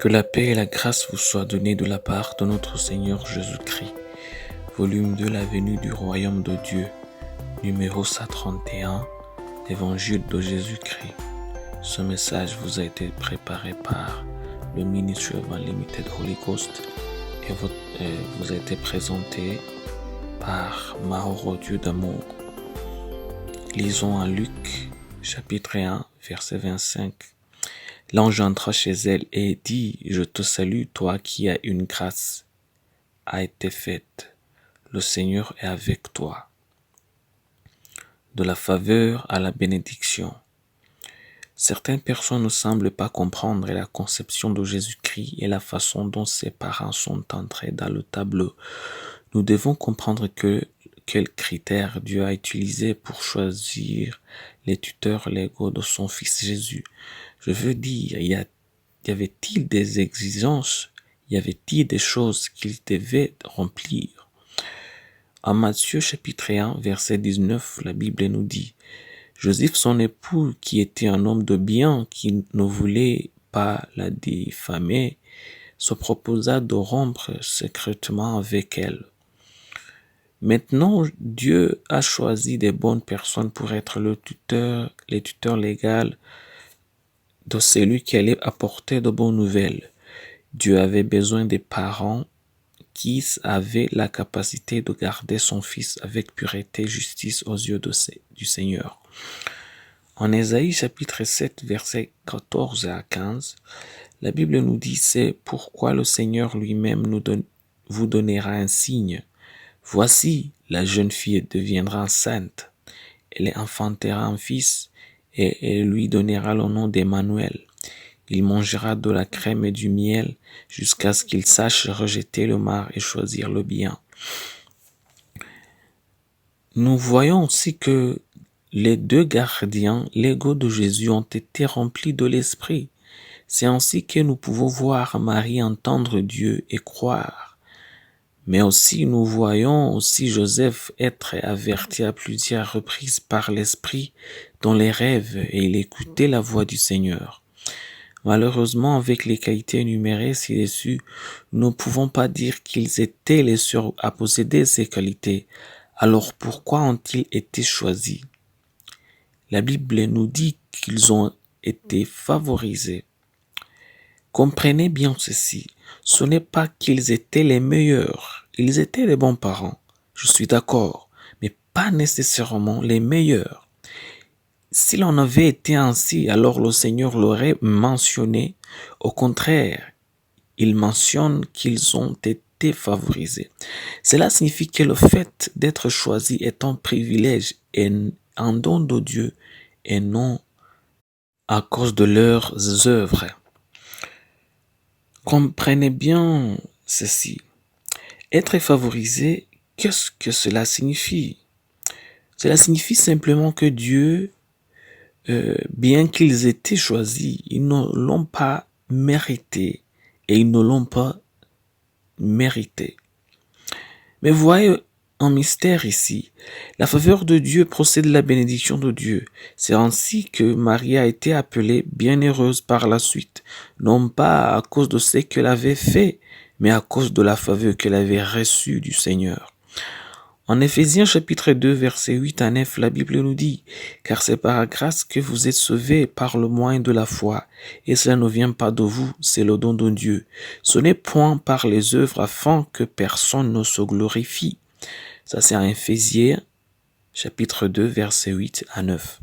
Que la paix et la grâce vous soient données de la part de notre Seigneur Jésus-Christ. Volume 2, la venue du royaume de Dieu. Numéro 131, Évangile de Jésus-Christ. Ce message vous a été préparé par le Ministry of Unlimited Holy Ghost et vous a été présenté par Mahoro Dieu d'amour. Lisons en Luc, chapitre 1, verset 25. L'ange entra chez elle et dit, « Je te salue, toi qui as une grâce a été faite. Le Seigneur est avec toi. » De la faveur à la bénédiction. Certaines personnes ne semblent pas comprendre la conception de Jésus-Christ et la façon dont ses parents sont entrés dans le tableau. Nous devons comprendre quels critères Dieu a utilisés pour choisir les tuteurs légaux de son fils Jésus. Je veux dire, y avait-il des exigences? Y avait-il des choses qu'il devait remplir? En Matthieu chapitre 1, verset 19, la Bible nous dit, « Joseph, son époux, qui était un homme de bien, qui ne voulait pas la diffamer, se proposa de rompre secrètement avec elle. » Maintenant, Dieu a choisi des bonnes personnes pour être les tuteurs légaux de celui qui allait apporter de bonnes nouvelles. Dieu avait besoin des parents qui avaient la capacité de garder son fils avec pureté et justice aux yeux du Seigneur. En Ésaïe chapitre 7, versets 14 à 15, la Bible nous dit, « C'est pourquoi le Seigneur lui-même vous donnera un signe. Voici, la jeune fille deviendra enceinte. Elle enfantera un fils et elle lui donnera le nom d'Emmanuel. Il mangera de la crème et du miel jusqu'à ce qu'il sache rejeter le mal et choisir le bien. » Nous voyons aussi que les deux gardiens légaux de Jésus ont été remplis de l'Esprit. C'est ainsi que nous pouvons voir Marie entendre Dieu et croire. Mais aussi nous voyons aussi Joseph être averti à plusieurs reprises par l'Esprit dans les rêves et il écoutait la voix du Seigneur. Malheureusement, avec les qualités énumérées ci-dessus, nous ne pouvons pas dire qu'ils étaient les seuls à posséder ces qualités. Alors pourquoi ont-ils été choisis? La Bible nous dit qu'ils ont été favorisés. Comprenez bien ceci, ce n'est pas qu'ils étaient les meilleurs, ils étaient les bons parents, je suis d'accord, mais pas nécessairement les meilleurs. S'il en avait été ainsi, alors le Seigneur l'aurait mentionné. Au contraire, il mentionne qu'ils ont été favorisés. Cela signifie que le fait d'être choisi est un privilège et un don de Dieu et non à cause de leurs œuvres. Comprenez bien ceci. Être favorisé, qu'est-ce que cela signifie? Cela signifie simplement que Dieu, bien qu'ils aient été choisis, ils ne l'ont pas mérité et ils ne l'ont pas mérité. Mais voyez un mystère ici. La faveur de Dieu procède de la bénédiction de Dieu. C'est ainsi que Marie a été appelée bienheureuse par la suite, non pas à cause de ce qu'elle avait fait, mais à cause de la faveur qu'elle avait reçue du Seigneur. En Éphésiens chapitre 2, versets 8 à 9, la Bible nous dit, « Car c'est par grâce que vous êtes sauvés par le moyen de la foi, et cela ne vient pas de vous, c'est le don de Dieu. Ce n'est point par les œuvres afin que personne ne se glorifie. » Ça c'est en Éphésiens chapitre 2, versets 8 à 9.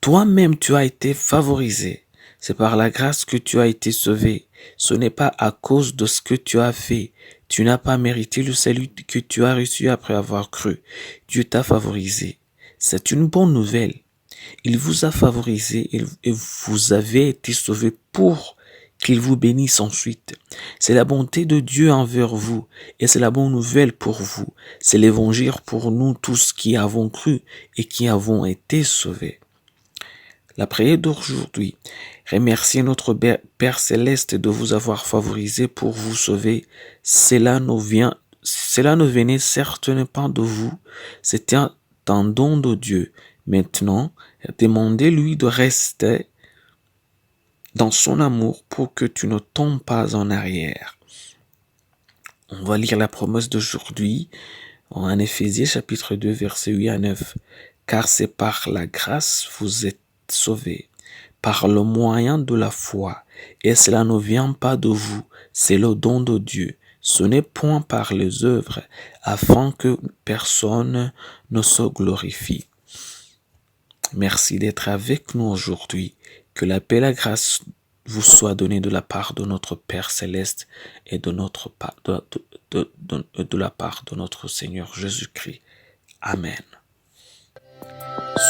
Toi-même tu as été favorisé. C'est par la grâce que tu as été sauvé. Ce n'est pas à cause de ce que tu as fait. Tu n'as pas mérité le salut que tu as reçu après avoir cru. Dieu t'a favorisé. C'est une bonne nouvelle. Il vous a favorisé et vous avez été sauvé pour qu'il vous bénisse ensuite. C'est la bonté de Dieu envers vous et c'est la bonne nouvelle pour vous. C'est l'évangile pour nous tous qui avons cru et qui avons été sauvés. La prière d'aujourd'hui, remerciez notre Père Céleste de vous avoir favorisé pour vous sauver. Cela ne venait certainement pas de vous, c'était un don de Dieu. Maintenant, demandez-lui de rester dans son amour pour que tu ne tombes pas en arrière. On va lire la promesse d'aujourd'hui en Éphésiens chapitre 2 verset 8 à 9. Car c'est par la grâce vous êtes sauvés, par le moyen de la foi, et cela ne vient pas de vous, c'est le don de Dieu. Ce n'est point par les œuvres, afin que personne ne se glorifie. Merci d'être avec nous aujourd'hui. Que la paix et la grâce vous soient données de la part de notre Père Céleste et de la part de notre Seigneur Jésus-Christ. Amen.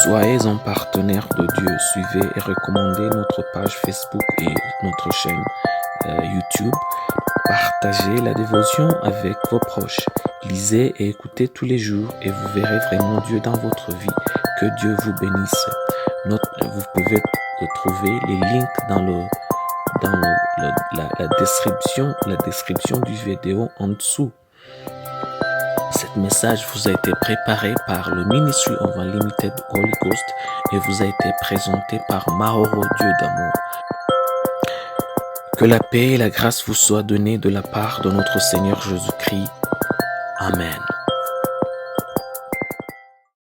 Soyez un partenaire de Dieu. Suivez et recommandez notre page Facebook et notre chaîne YouTube. Partagez la dévotion avec vos proches. Lisez et écoutez tous les jours et vous verrez vraiment Dieu dans votre vie. Que Dieu vous bénisse. Vous pouvez trouver les links dans la description du vidéo en dessous. Cet message vous a été préparé par le Ministry of Unlimited Holy Ghost et vous a été présenté par Mahoro Dieu d'amour. Que la paix et la grâce vous soient données de la part de notre Seigneur Jésus-Christ. Amen.